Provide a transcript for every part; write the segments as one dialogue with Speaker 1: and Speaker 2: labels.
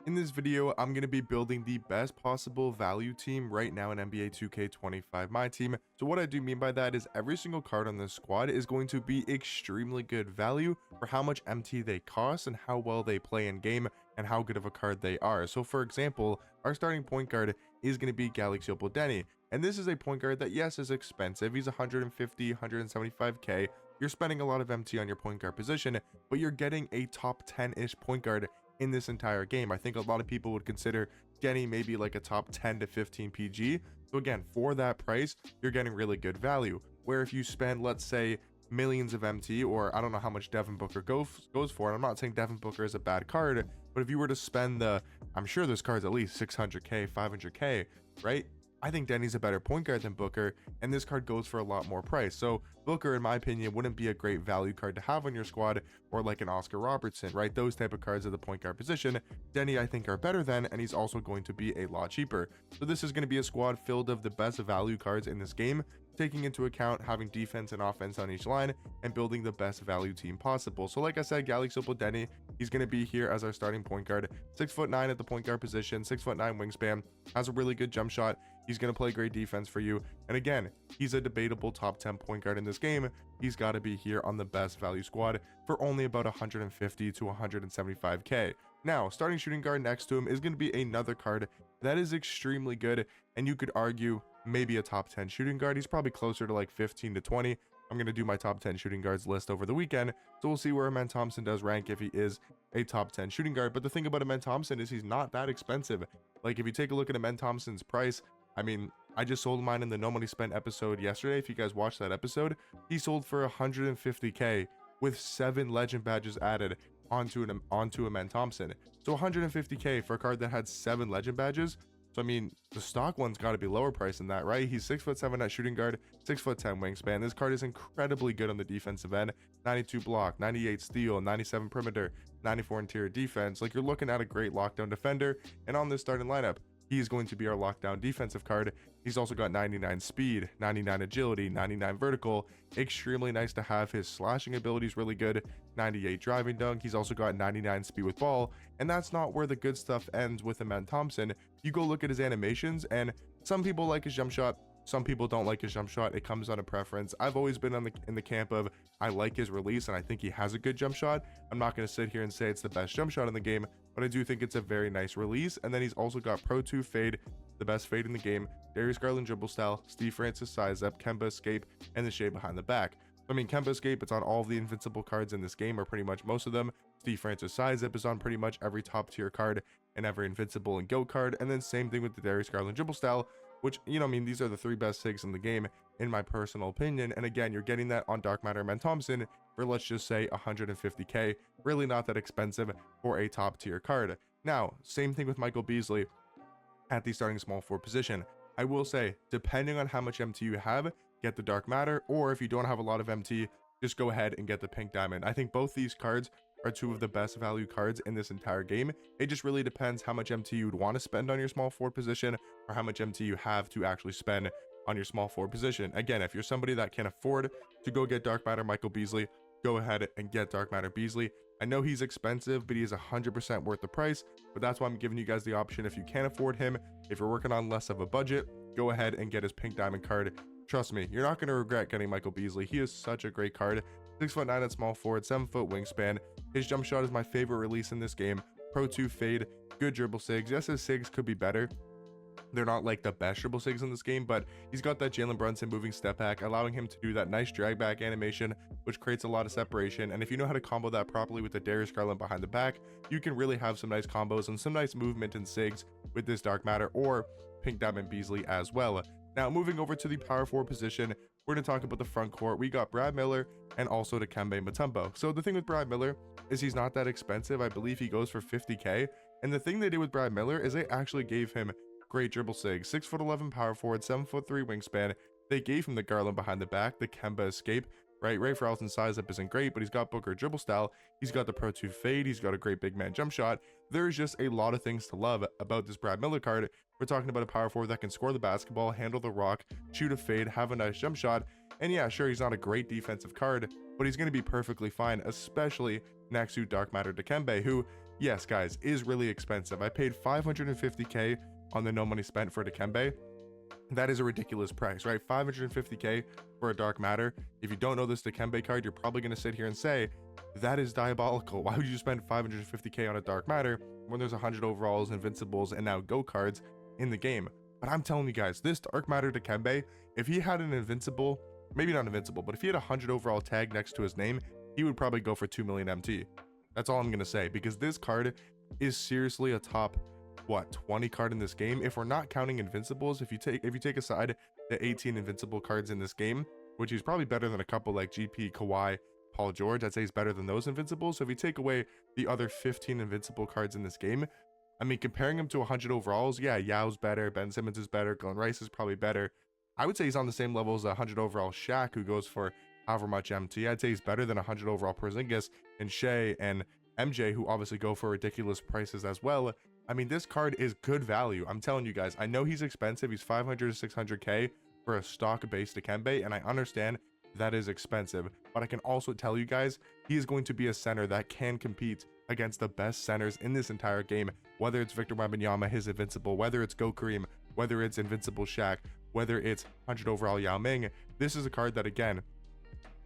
Speaker 1: In this video, I'm going to be building the best possible value team right now in NBA 2K25 Myteam. So what I do mean by that is every single card on this squad is going to be extremely good value for how much MT they cost and how well they play in game and how good of a card they are. So for example, our starting point guard is going to be Galaxy Denny. And this is a point guard that, yes, is expensive. He's 150, 175k. You're spending a lot of MT on your point guard position, but you're getting a top 10-ish point guard in this entire game. I think a lot of people would consider Denny maybe like a top 10 to 15 PG. So again, for that price, you're getting really good value. Where if you spend, let's say, millions of MT, or I don't know how much Devin Booker goes for, and I'm not saying Devin Booker is a bad card, but if you were to spend I'm sure this card's at least 600k, 500k, right? I think Denny's a better point guard than Booker, and this card goes for a lot more price. So Booker, in my opinion, wouldn't be a great value card to have on your squad, or like an Oscar Robertson, right? Those type of cards at the point guard position. Denny, I think, are better than, and he's also going to be a lot cheaper. So this is going to be a squad filled of the best value cards in this game, taking into account having defense and offense on each line and building the best value team possible. So like I said, Galaxy Denny, he's going to be here as our starting point guard. 6'9" at the point guard position, 6'9" wingspan, has a really good jump shot. He's going to play great defense for you. And again, he's a debatable top 10 point guard in this game. He's got to be here on the best value squad for only about 150 to 175k. Now, starting shooting guard next to him is going to be another card that is extremely good, and you could argue maybe a top 10 shooting guard. He's probably closer to like 15 to 20. I'm going to do my top 10 shooting guards list over the weekend, so we'll see where Amen Thompson does rank if he is a top 10 shooting guard. But the thing about Amen Thompson is he's not that expensive. Like, if you take a look at Amen Thompson's price, I mean, I just sold mine in the No Money Spent episode yesterday. If you guys watched that episode, he sold for 150k with 7 legend badges added onto Amen Thompson. So 150k for a card that had 7 legend badges. So I mean, the stock one's got to be lower price than that, right? He's 6'7" at shooting guard, 6'10" wingspan. This card is incredibly good on the defensive end. 92 block, 98 steal, 97 perimeter, 94 interior defense. Like, you're looking at a great lockdown defender. And on this starting lineup, he's going to be our lockdown defensive card. He's also got 99 speed, 99 agility, 99 vertical. Extremely nice to have. His slashing ability is really good. 98 driving dunk. He's also got 99 speed with ball. And that's not where the good stuff ends with Amen Thompson. You go look at his animations, and some people like his jump shot. Some people don't like his jump shot. It comes on a preference. I've always been in the camp of I like his release, and I think he has a good jump shot. I'm not going to sit here and say it's the best jump shot in the game, but I do think it's a very nice release. And then he's also got Pro 2 fade, the best fade in the game, Darius Garland dribble style, Steve Francis size up, Kemba escape, and the shade behind the back. I mean, Kemba escape, it's on all of the invincible cards in this game, or pretty much most of them. Steve Francis size up is on pretty much every top tier card and every invincible and GOAT card. And then same thing with the Darius Garland dribble style, which, you know, I mean, these are the 3 best SIGs in the game, in my personal opinion. And again, you're getting that on Dark Matter Amen Thompson for, let's just say, 150k. Really not that expensive for a top tier card. Now, same thing with Michael Beasley at the starting small forward position. I will say, depending on how much MT you have, get the Dark Matter, or if you don't have a lot of MT, just go ahead and get the Pink Diamond. I think both these cards are 2 of the best value cards in this entire game. It just really depends how much MT you would want to spend on your small forward position, or how much MT you have to actually spend on your small forward position. Again, if you're somebody that can afford to go get Dark Matter Michael Beasley, go ahead and get Dark Matter Beasley. I know he's expensive, but he is 100% worth the price. But that's why I'm giving you guys the option. If you can't afford him, if you're working on less of a budget, go ahead and get his Pink Diamond card. Trust me, you're not going to regret getting Michael Beasley. He is such a great card. 6'9" at small forward, 7-foot wingspan. His jump shot is my favorite release in this game. Pro 2 fade, good dribble sigs. Yes, his sigs could be better. They're not like the best dribble sigs in this game, but he's got that Jalen Brunson moving step back, allowing him to do that nice drag back animation, which creates a lot of separation. And if you know how to combo that properly with the Darius Garland behind the back, you can really have some nice combos and some nice movement and sigs with this Dark Matter or Pink Diamond Beasley as well. Now, moving over to the power forward position, we're going to talk about the front court. We got Brad Miller and also Dikembe Mutombo. So the thing with Brad Miller is he's not that expensive. I believe he goes for 50k. And the thing they did with Brad Miller is they actually gave him great dribble sig. 6'11" power forward, 7'3" wingspan. They gave him the Garland behind the back, the Kemba escape, right? Ray Ferrellson's size up isn't great, but he's got Booker dribble style. He's got the Pro 2 fade. He's got a great big man jump shot. There's just a lot of things to love about this Brad Miller card. We're talking about a power forward that can score the basketball, handle the rock, shoot a fade, have a nice jump shot. And yeah, sure, he's not a great defensive card, but he's going to be perfectly fine, especially next to Dark Matter Dikembe, who yes, guys, is really expensive. I paid 550k on the no money spent for Dikembe. That is a ridiculous price, right? 550k for a Dark Matter. If you don't know this Dikembe card, you're probably going to sit here and say, that is diabolical. Why would you spend 550k on a Dark Matter when there's 100 overalls, invincibles, and now go cards in the game? But I'm telling you guys, this Dark Matter Dikembe, if he had an invincible, maybe not invincible, but if he had a 100 overall tag next to his name, he would probably go for 2 million MT. That's all I'm going to say, because this card is seriously a top 20 card in this game. If we're not counting invincibles, if you take aside the 18 invincible cards in this game, which is probably better than a couple like GP, Kawhi, Paul George, I'd say he's better than those invincibles. So if you take away the other 15 invincible cards in this game, I mean, comparing him to 100 overalls, yeah, Yao's better, Ben Simmons is better, Glenn Rice is probably better. I would say he's on the same level as a 100 overall Shaq, who goes for however much MT. I'd say he's better than 100 overall Porzingis and Shea and MJ, who obviously go for ridiculous prices as well. I mean, this card is good value. I'm telling you guys, I know he's expensive. He's 500 to 600k for a stock-based Dikembe, and I understand that is expensive. But I can also tell you guys, he is going to be a center that can compete against the best centers in this entire game, whether it's Victor Wembanyama, his invincible, whether it's Go Kareem, whether it's invincible Shaq, whether it's 100 overall Yao Ming. This is a card that, again,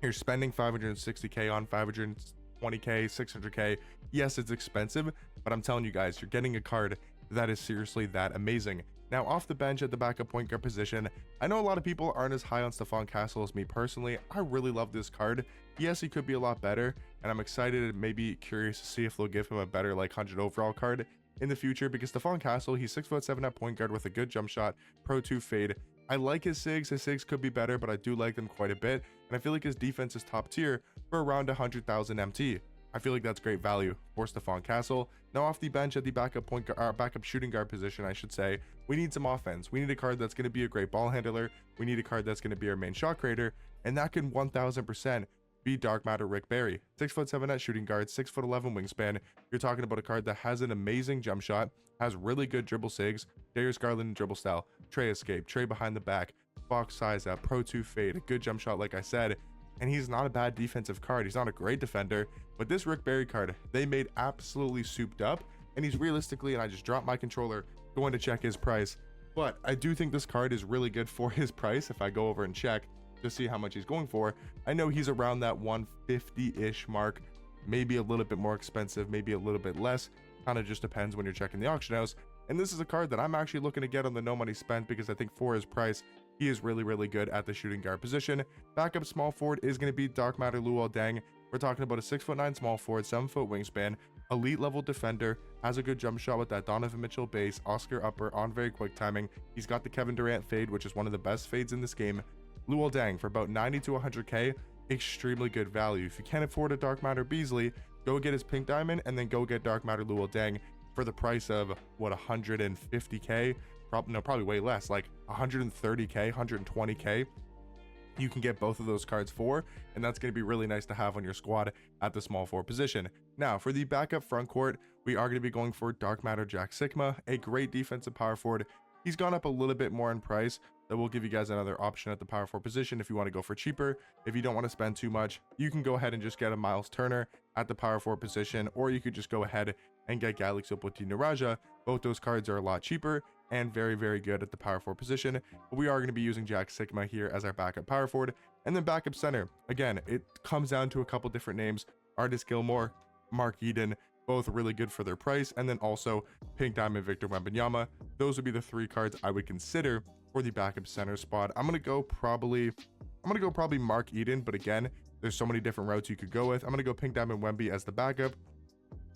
Speaker 1: you're spending 560k on, 520k, 600k. Yes, it's expensive, but I'm telling you guys, you're getting a card that is seriously that amazing. Now, off the bench at the backup point guard position, I know a lot of people aren't as high on Stephon Castle as me personally. I really love this card. Yes, he could be a lot better, and I'm excited and maybe curious to see if they'll give him a better like 100 overall card in the future, because Stephon Castle, he's 6'7" at point guard with a good jump shot, Pro 2 fade. I like his SIGs. His SIGs could be better, but I do like them quite a bit, and I feel like his defense is top tier for around 100,000 MT. I feel like that's great value for Stephon Castle. Now, off the bench at the backup point guard, backup shooting guard position, I should say, we need some offense. We need a card that's going to be a great ball handler. We need a card that's going to be our main shot creator, and that can 1000% be Dark Matter Rick Barry. 6'7" at shooting guard, 6'11" wingspan. You're talking about a card that has an amazing jump shot, has really good dribble SIGs, Darius Garland dribble style, tray escape, tray behind the back, box size up, Pro 2 fade, a good jump shot, like I said. And he's not a bad defensive card. He's not a great defender, but this Rick Barry card, they made absolutely souped up, and he's realistically, and I just dropped my controller going to check his price, but I do think this card is really good for his price. If I go over and check to see how much he's going for, I know he's around that 150-ish mark, maybe a little bit more expensive, maybe a little bit less, kind of just depends when you're checking the auction house. And this is a card that I'm actually looking to get on the no money spent, because I think for his price, he is really, really good at the shooting guard position. Backup small forward is going to be Dark Matter Luol Deng. We're talking about a 6'9" small forward, 7-foot wingspan, elite level defender, has a good jump shot with that Donovan Mitchell base, Oscar upper on very quick timing. He's got the Kevin Durant fade, which is one of the best fades in this game. Luol Deng for about 90 to 100k, extremely good value. If you can't afford a Dark Matter Beasley, go get his pink diamond and then go get Dark Matter Luol Deng for the price of what, 150k, probably way less, like 130k, 120k. You can get both of those cards for, and that's going to be really nice to have on your squad at the small forward position. Now, for the backup front court, we are going to be going for Dark Matter Jack Sigma, a great defensive power forward. He's gone up a little bit more in price, that will give you guys another option at the power forward position if you want to go for cheaper. If you don't want to spend too much, you can go ahead and just get a Miles Turner at the power forward position, or you could just go ahead and get Galaxy Opotino Raja. Both those cards are a lot cheaper and very, very good at the power forward position. But we are going to be using Jack Sigma here as our backup power forward. And then backup center, again, it comes down to a couple different names. Artis Gilmore, Mark Eden, both really good for their price. And then also Pink Diamond Victor Wembanyama. Those would be the three cards I would consider for the backup center spot. I'm gonna go probably Mark Eden, but again, there's so many different routes you could go with. I'm gonna go Pink Diamond Wemby as the backup,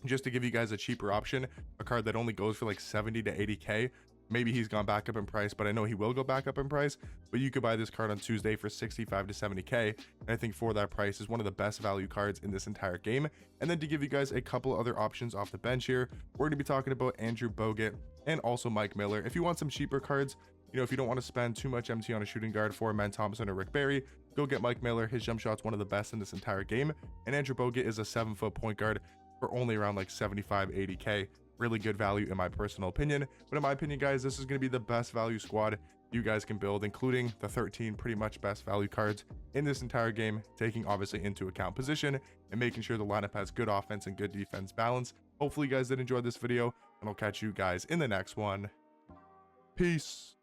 Speaker 1: just to give you guys a cheaper option, a card that only goes for like 70 to 80k. Maybe he's gone back up in price, but I know he will go back up in price. But you could buy this card on Tuesday for 65 to 70k, and I think for that price is one of the best value cards in this entire game. And then to give you guys a couple other options off the bench here, we're going to be talking about Andrew Bogut and also Mike Miller. If you want some cheaper cards, you know, if you don't want to spend too much MT on a shooting guard for Ben Thompson or Rick Barry, go get Mike Miller. His jump shot's one of the best in this entire game, and Andrew Bogut is a 7-foot point guard for only around like 75 80k. Really good value in my personal opinion. But in my opinion, guys, this is going to be the best value squad you guys can build, including the 13 pretty much best value cards in this entire game, taking obviously into account position and making sure the lineup has good offense and good defense balance. Hopefully you guys did enjoy this video, and I'll catch you guys in the next one. Peace.